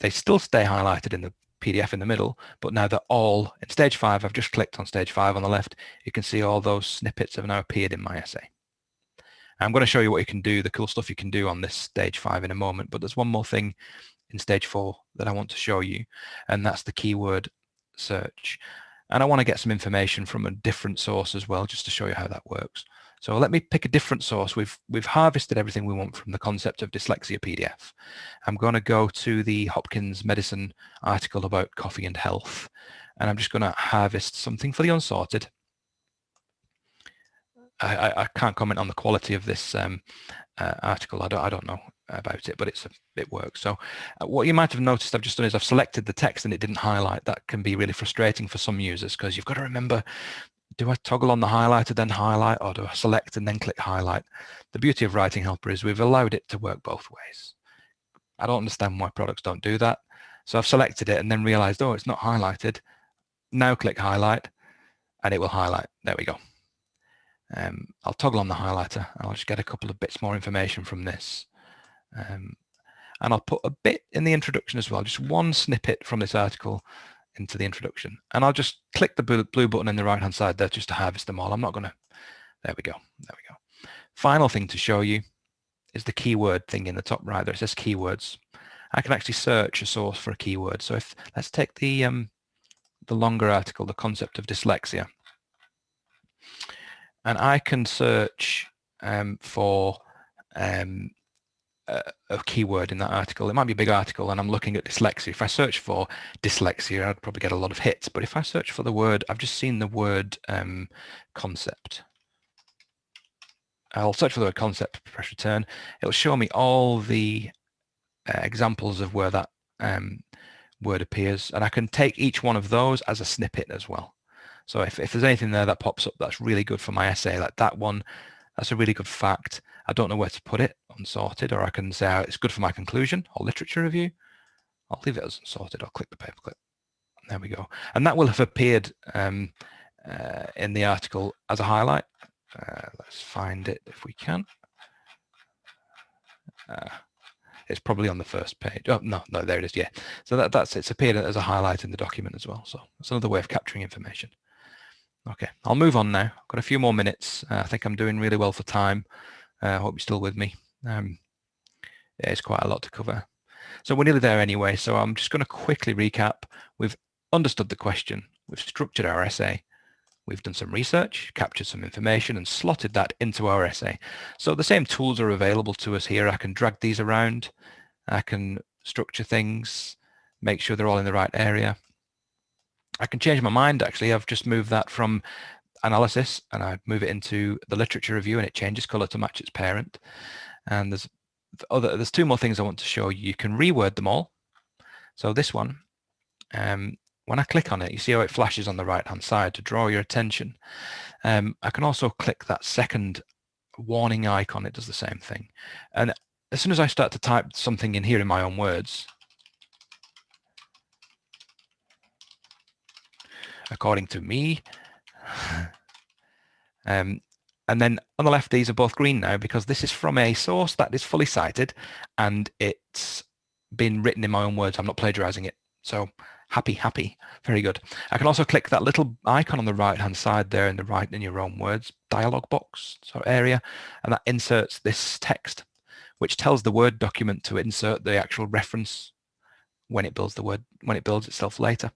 They still stay highlighted in the PDF in the middle, but now they're all in stage 5. I've just clicked on stage 5 on the left. You can see all those snippets have now appeared in my essay. I'm going to show you what you can do, the cool stuff you can do on this stage 5 in a moment, but there's one more thing in stage 4 that I want to show you, and that's the keyword search. And I want to get some information from a different source as well, just to show you how that works. So let me pick a different source. We've harvested everything we want from the Concept of Dyslexia PDF. I'm going to go to the Hopkins Medicine article about coffee and health, and I'm just going to harvest something for the unsorted. I can't comment on the quality of this article. I don't know about it, but it works. So what you might have noticed I've just done is I've selected the text and it didn't highlight. That can be really frustrating for some users, because you've got to remember, do I toggle on the highlighter then highlight, or do I select and then click highlight? The beauty of Writing Helper is we've allowed it to work both ways. I don't understand why products don't do that. So I've selected it and then realized, oh, it's not highlighted. Now click highlight and it will highlight. There we go. I'll toggle on the highlighter and I'll just get a couple of bits more information from this. And I'll put a bit in the introduction as well, just one snippet from this article into the introduction. And I'll just click the blue button in the right hand side there just to harvest them all. I'm not going to, there we go. Final thing to show you is the keyword thing in the top right there. It says keywords. I can actually search a source for a keyword. So if, let's take the longer article, The Concept of Dyslexia. And I can search for a keyword in that article. It might be a big article and I'm looking at dyslexia. If I search for dyslexia, I'd probably get a lot of hits. But if I search for the word, I've just seen the word concept. I'll search for the word concept, press return. It'll show me all the examples of where that word appears. And I can take each one of those as a snippet as well. So if there's anything there that pops up that's really good for my essay, like that one, that's a really good fact. I don't know where to put it, unsorted, or I can say it's good for my conclusion or literature review. I'll leave it as unsorted. I'll click the paperclip. There we go. And that will have appeared in the article as a highlight. Let's find it if we can. It's probably on the first page. Oh, no, there it is, yeah. So it's appeared as a highlight in the document as well. So that's another way of capturing information. Okay, I'll move on now. I've got a few more minutes. I think I'm doing really well for time. I hope you're still with me. Yeah, it's quite a lot to cover. So we're nearly there anyway. So I'm just going to quickly recap. We've understood the question. We've structured our essay. We've done some research, captured some information, and slotted that into our essay. So the same tools are available to us here. I can drag these around. I can structure things, make sure they're all in the right area. I can change my mind, actually. I've just moved that from analysis and I move it into the literature review, and it changes color to match its parent. And there's two more things I want to show you. You can reword them all. So this one, when I click on it, you see how it flashes on the right hand side to draw your attention. I can also click that second warning icon. It does the same thing. And as soon as I start to type something in here in my own words, according to me, and then on the left, these are both green now because this is from a source that is fully cited and it's been written in my own words. I'm not plagiarizing it. So happy, very good. I can also click that little icon on the right hand side there in the write in your own words dialog box sort of area, and that inserts this text, which tells the Word document to insert the actual reference when it builds itself later.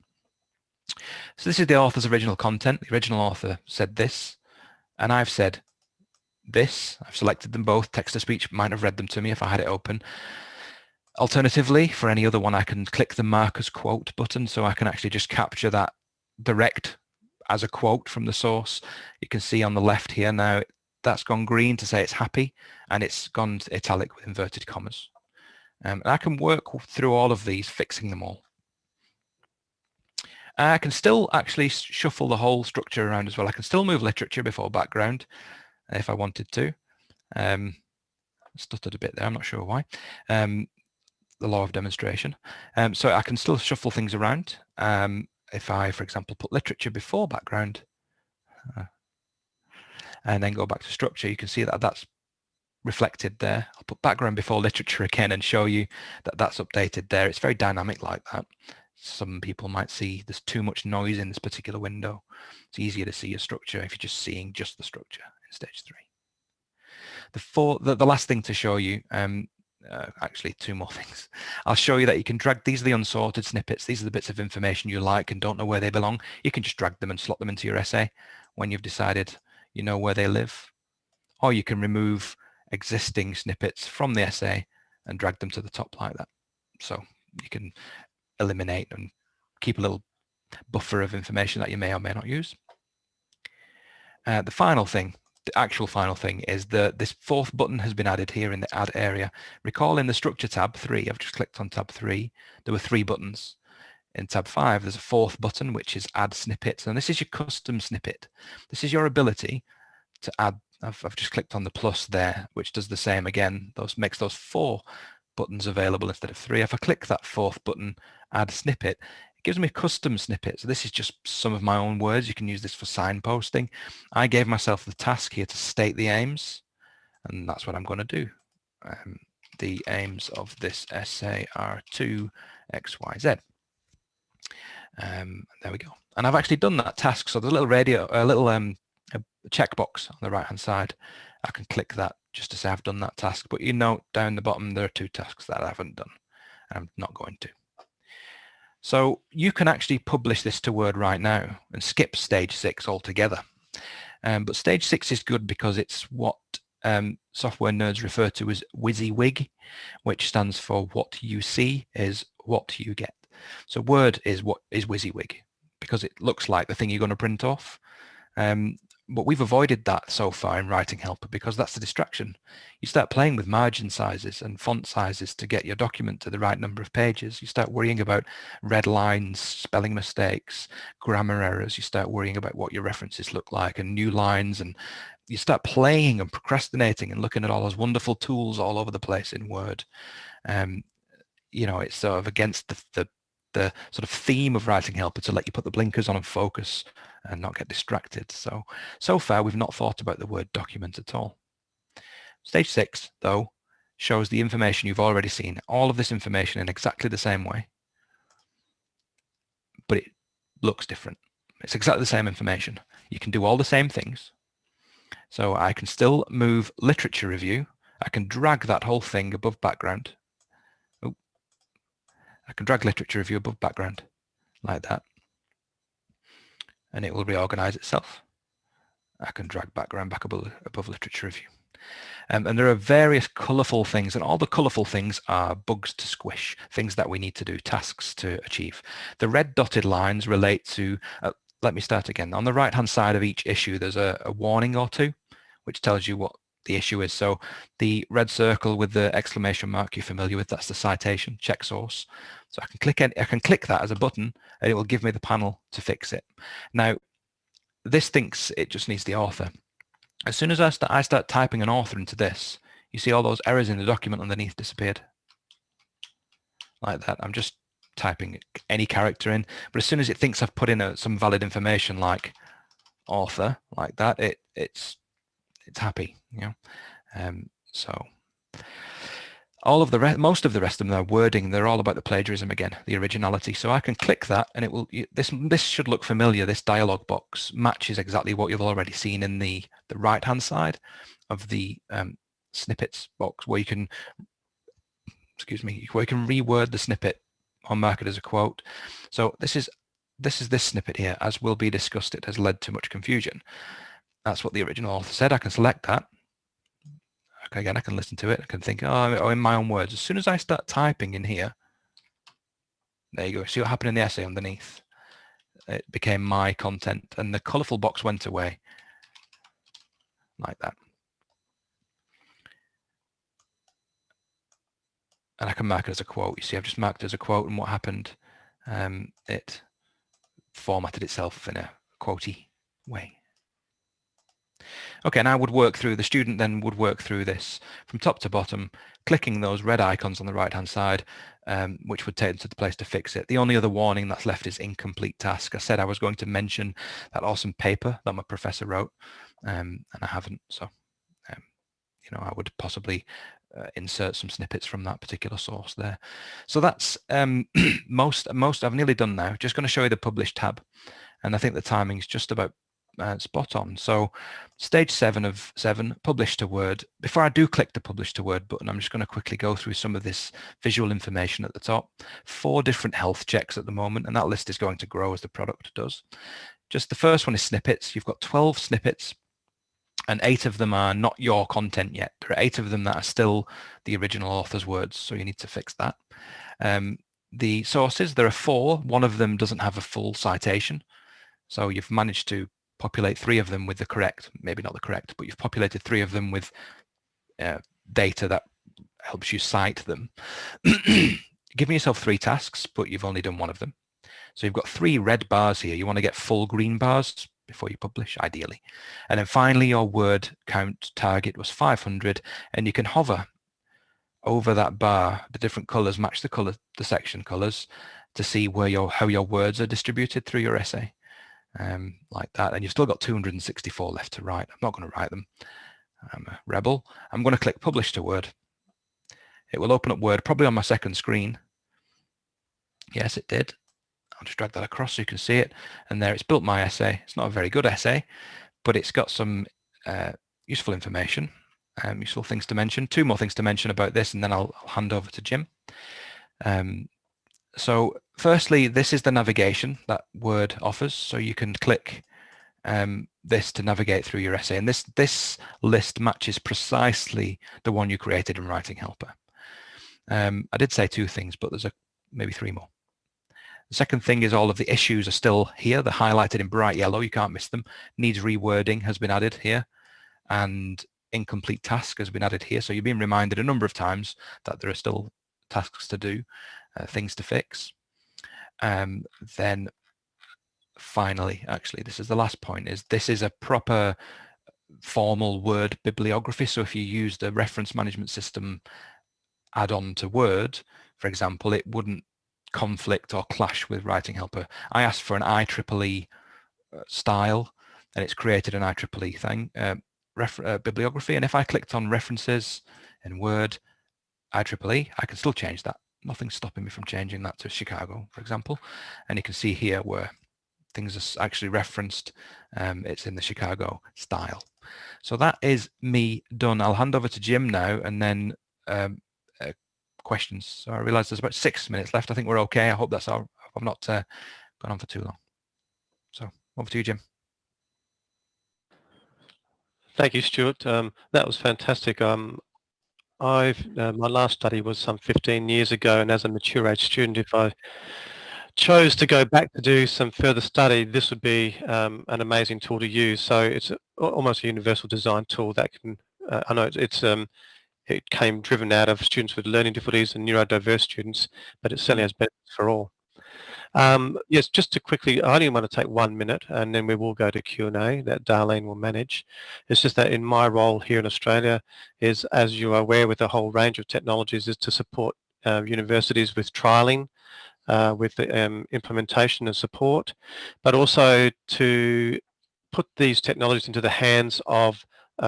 So this is the author's original content. The original author said this, and I've said this. I've selected them both. Text-to-speech might have read them to me if I had it open. Alternatively, for any other one, I can click the Mark as Quote button, so I can actually just capture that direct as a quote from the source. You can see on the left here now, that's gone green to say it's happy, and it's gone italic with inverted commas. And I can work through all of these, fixing them all. I can still actually shuffle the whole structure around as well. I can still move literature before background if I wanted to. Stuttered a bit there, I'm not sure why. The law of demonstration. So I can still shuffle things around. If I, for example, put literature before background and then go back to structure, you can see that that's reflected there. I'll put background before literature again and show you that that's updated there. It's very dynamic like that. Some people might see there's too much noise in this particular window. It's easier to see your structure if you're just seeing just the structure in stage 3. The last thing to show you, actually 2 more things. I'll show you that you can drag, these are the unsorted snippets. These are the bits of information you like and don't know where they belong. You can just drag them and slot them into your essay when you've decided you know where they live. Or you can remove existing snippets from the essay and drag them to the top like that. So you can eliminate and keep a little buffer of information that you may or may not use. The final thing, the actual final thing, is this 4th button has been added here in the add area. Recall in the structure tab 3, I've just clicked on tab 3, there were 3 buttons. In tab 5 there's a 4th button which is add snippets, and this is your custom snippet. This is your ability to add. I've just clicked on the plus there, which does the same again. Makes those 4 buttons available instead of 3. If I click that 4th button, add snippet, it gives me a custom snippet. So this is just some of my own words. You can use this for signposting. I gave myself the task here to state the aims, and that's what I'm going to do. The aims of this essay are 2 XYZ. There we go. And I've actually done that task. So there's a little a checkbox on the right hand side. I can click that just to say I've done that task, but you note down the bottom there are 2 tasks that I haven't done. I'm not going to. So you can actually publish this to Word right now and skip stage 6 altogether. But stage 6 is good because it's what software nerds refer to as WYSIWYG, which stands for what you see is what you get. So Word is WYSIWYG because it looks like the thing you're going to print off. But we've avoided that so far in Writing Helper because that's the distraction. You start playing with margin sizes and font sizes to get your document to the right number of pages. You start worrying about red lines, spelling mistakes, grammar errors. You start worrying about what your references look like and new lines, and you start playing and procrastinating and looking at all those wonderful tools all over the place in Word. You know, it's sort of against the sort of theme of Writing Helper to let you put the blinkers on and focus and not get distracted. So far we've not thought about the Word document at all. Stage 6 though shows the information you've already seen, all of this information in exactly the same way, but it looks different. It's exactly the same information. You can do all the same things. So I can still move literature review. I can drag that whole thing above background. I can drag literature review above background like that, and it will reorganize itself. I can drag background back above literature review. And there are various colorful things, and all the colorful things are bugs to squish, things that we need to do, tasks to achieve. The red dotted lines relate to, let me start again. On the right-hand side of each issue, there's a warning or 2, which tells you what the issue is. So the red circle with the exclamation mark you're familiar with, that's the citation, check source. So I can click that as a button and it will give me the panel to fix it. Now, this thinks it just needs the author. As soon as I start typing an author into this, you see all those errors in the document underneath disappeared. Like that. I'm just typing any character in, but as soon as it thinks I've put in some valid information like author, like that, it's happy, you know. So all of the most of the rest of them are wording. They're all about the plagiarism again, the originality. So I can click that, and it will. This should look familiar. This dialog box matches exactly what you've already seen in the right-hand side of the snippets box where you can, where you can reword the snippet or mark it as a quote. So this is this snippet here. As will be discussed, it has led to much confusion. That's what the original author said. I can select that. Okay, again, I can listen to it. I can think, oh, in my own words. As soon as I start typing in here, there you go. See what happened in the essay underneath? It became my content, and the colourful box went away like that. And I can mark it as a quote. You see, I've just marked it as a quote, and what happened? It formatted itself in a quotey way. Okay, and I would work through, the student then would work through this from top to bottom, clicking those red icons on the right-hand side, which would take them to the place to fix it. The only other warning that's left is incomplete task. I said I was going to mention that awesome paper that my professor wrote, and I haven't. So, you know, I would possibly insert some snippets from that particular source there. So that's most I've nearly done now. Just going to show you the publish tab, and I think the timing's just about spot on. So stage 7 of 7, publish to Word. Before I do click the publish to Word button, I'm just going to quickly go through some of this visual information at the top. 4 different health checks at the moment, and that list is going to grow as the product does. Just the first one is snippets. You've got 12 snippets, and 8 of them are not your content yet. There are 8 of them that are still the original author's words, so you need to fix that. The sources, there are 4. One of them doesn't have a full citation, so you've managed to populate 3 of them with the correct, maybe not the correct, but you've populated 3 of them with data that helps you cite them. Giving yourself 3 tasks, but you've only done 1 of them. So you've got 3 red bars here. You want to get full green bars before you publish, ideally. And then finally, your word count target was 500, and you can hover over that bar. The different colors match the section colors to see where how your words are distributed through your essay. Like that, and you've still got 264 left to write. I'm not going to write them. I'm a rebel. I'm going to click publish to Word. It will open up Word probably on my second screen. Yes, it did. I'll just drag that across so you can see it, and there it's built my essay. It's not a very good essay, but it's got some useful information, useful things to mention. 2 more things to mention about this, and then I'll hand over to Jim. So firstly, this is the navigation that Word offers. So you can click this to navigate through your essay. And this list matches precisely the one you created in Writing Helper. I did say 2 things, but there's maybe 3 more. The second thing is all of the issues are still here. They're highlighted in bright yellow. You can't miss them. Needs rewording has been added here, and incomplete task has been added here. So you're being reminded a number of times that there are still tasks to do. Things to fix. Then finally, actually, this is the last point, is this is a proper formal Word bibliography. So if you use the reference management system add-on to Word, for example, it wouldn't conflict or clash with Writing Helper. I asked for an IEEE style, and it's created an IEEE thing, bibliography. And if I clicked on references in Word, IEEE, I can still change that. Nothing's stopping me from changing that to Chicago, for example. And you can see here where things are actually referenced. It's in the Chicago style. So that is me done. I'll hand over to Jim now, and then questions. So I realise there's about 6 minutes left. I think we're okay. I hope that's all. I've not gone on for too long. So over to you, Jim. Thank you, Stuart. That was fantastic. My last study was some 15 years ago, and as a mature age student, if I chose to go back to do some further study, this would be an amazing tool to use. So it's almost a universal design tool that can, I know it came driven out of students with learning difficulties and neurodiverse students, but it certainly has benefits for all. Yes, just to quickly, I only want to take 1 minute, and then we will go to Q&A that Darlene will manage. It's just that in my role here in Australia is, as you are aware, with a whole range of technologies, is to support universities with trialling, with the implementation and support, but also to put these technologies into the hands of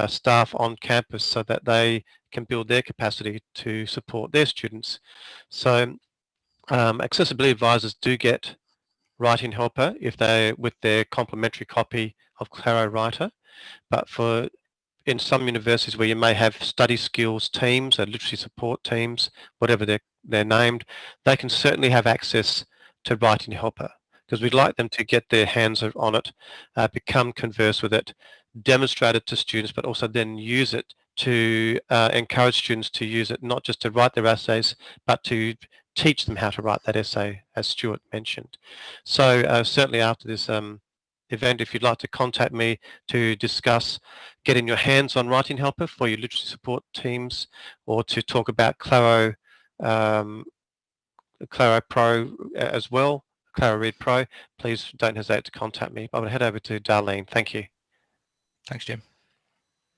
staff on campus so that they can build their capacity to support their students. So accessibility advisors do get Writing Helper if they with their complimentary copy of Claro Writer, but for in some universities where you may have study skills teams or literacy support teams, whatever they're named, they can certainly have access to Writing Helper, because we'd like them to get their hands on it, become converse with it, demonstrate it to students, but also then use it to encourage students to use it, not just to write their essays, but to teach them how to write that essay, as Stuart mentioned. So certainly after this event, if you'd like to contact me to discuss getting your hands on Writing Helper for your literacy support teams, or to talk about Claro Pro as well, Claro Read Pro, please don't hesitate to contact me. I will head over to Darlene. Thank you. Thanks, Jim.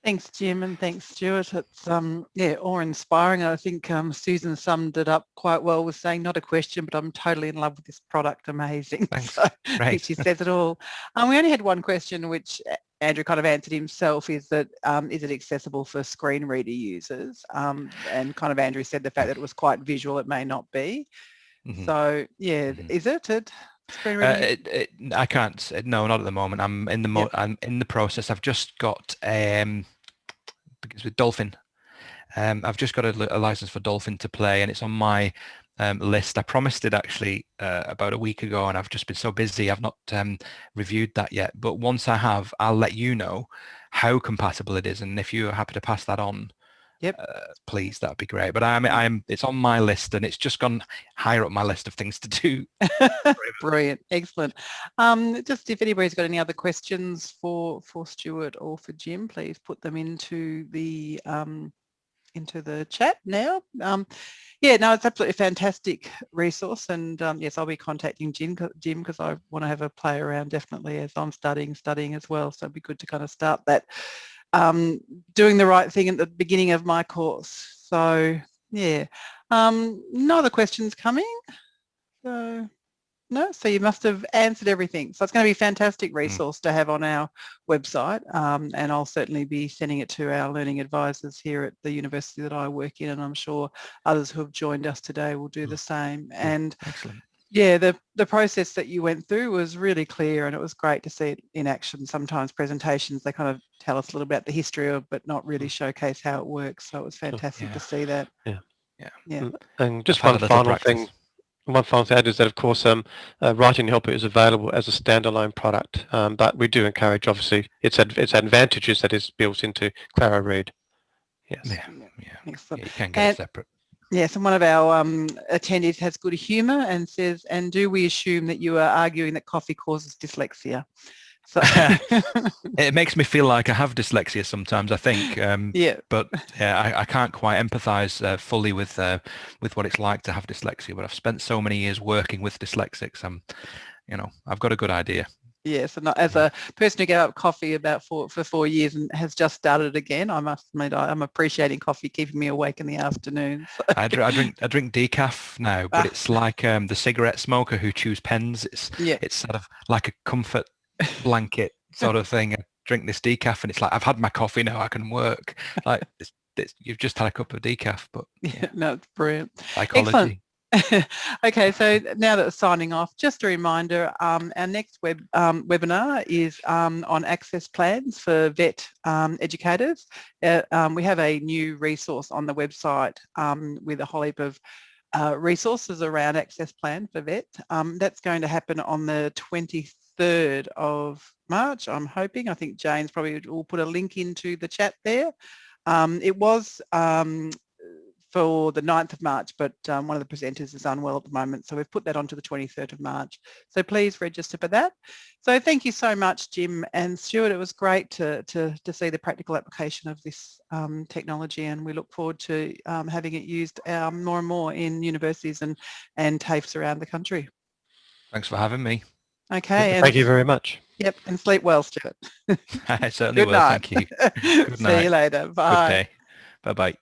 Thanks, Jim, and thanks, Stuart. It's awe-inspiring. I think Susan summed it up quite well with saying, not a question, but I'm totally in love with this product. Amazing. Thanks. So I Great. think she says it all. We only had one question, which Andrew kind of answered himself, is that is it accessible for screen reader users? And kind of Andrew said the fact that it was quite visual, it may not be. Mhm. So yeah, Mhm. is it? Screen reader? I can't. No, not at the moment. I'm in the I'm in the process. I've just got because with Dolphin, I've just got a license for Dolphin to play, and it's on my list. I promised it actually about a week ago, and I've just been so busy. I've not reviewed that yet. But once I have, I'll let you know how compatible it is, and if you're happy to pass that on, Yep. please, that'd be great. But it's on my list, and it's just gone higher up my list of things to do. Brilliant, excellent. Just if anybody's got any other questions for Stuart or for Jim, please put them into the chat now. Yeah, no, it's absolutely a fantastic resource, and yes, I'll be contacting Jim because I want to have a play around definitely as I'm studying as well. So it'd be good to kind of start that doing the right thing at the beginning of my course. So yeah, no other questions coming. So no, so you must have answered everything. So it's going to be a fantastic resource to have on our website, and I'll certainly be sending it to our learning advisors here at the university that I work in, and I'm sure others who have joined us today will do the same. And Excellent. yeah, the process that you went through was really clear, and it was great to see it in action. Sometimes presentations, they kind of tell us a little about the history of, but not really showcase how it works. So it was fantastic to see that. Yeah. And just one final thing. One final thing is that, of course, Writing Helper is available as a standalone product, but we do encourage, obviously, its advantages that is built into Claro Read. Yes. Yeah. Excellent. Yeah, you can get it separate. Yes, and one of our attendees has good humour and says, and do we assume that you are arguing that coffee causes dyslexia? So it makes me feel like I have dyslexia sometimes, I think. yeah. But yeah, I can't quite empathise fully with what it's like to have dyslexia. But I've spent so many years working with dyslexics. I've got a good idea. Yes, and as a person who gave up coffee for 4 years and has just started again, I must admit I'm appreciating coffee keeping me awake in the afternoon. So. I drink decaf now, but it's like the cigarette smoker who chews pens. It's sort of like a comfort blanket sort of thing. I drink this decaf, and it's like I've had my coffee now. I can work. Like you've just had a cup of decaf, but no, it's brilliant. Psychology. Excellent. Okay, so now that we're signing off, just a reminder, our next webinar is on access plans for VET educators. We have a new resource on the website with a whole heap of resources around access plan for VET. That's going to happen on the 23rd of March, I'm hoping. I think Jane's probably will put a link into the chat there. It was for the 9th of March, but one of the presenters is unwell at the moment, so we've put that onto the 23rd of March. So please register for that. So thank you so much, Jim and Stuart. It was great to see the practical application of this technology, and we look forward to having it used more and more in universities and TAFEs around the country. Thanks for having me. Okay. Thank you very much. Yep, and sleep well, Stuart. I certainly will. Night. Thank you. Good night. See you later. Bye. Good day. Bye-bye.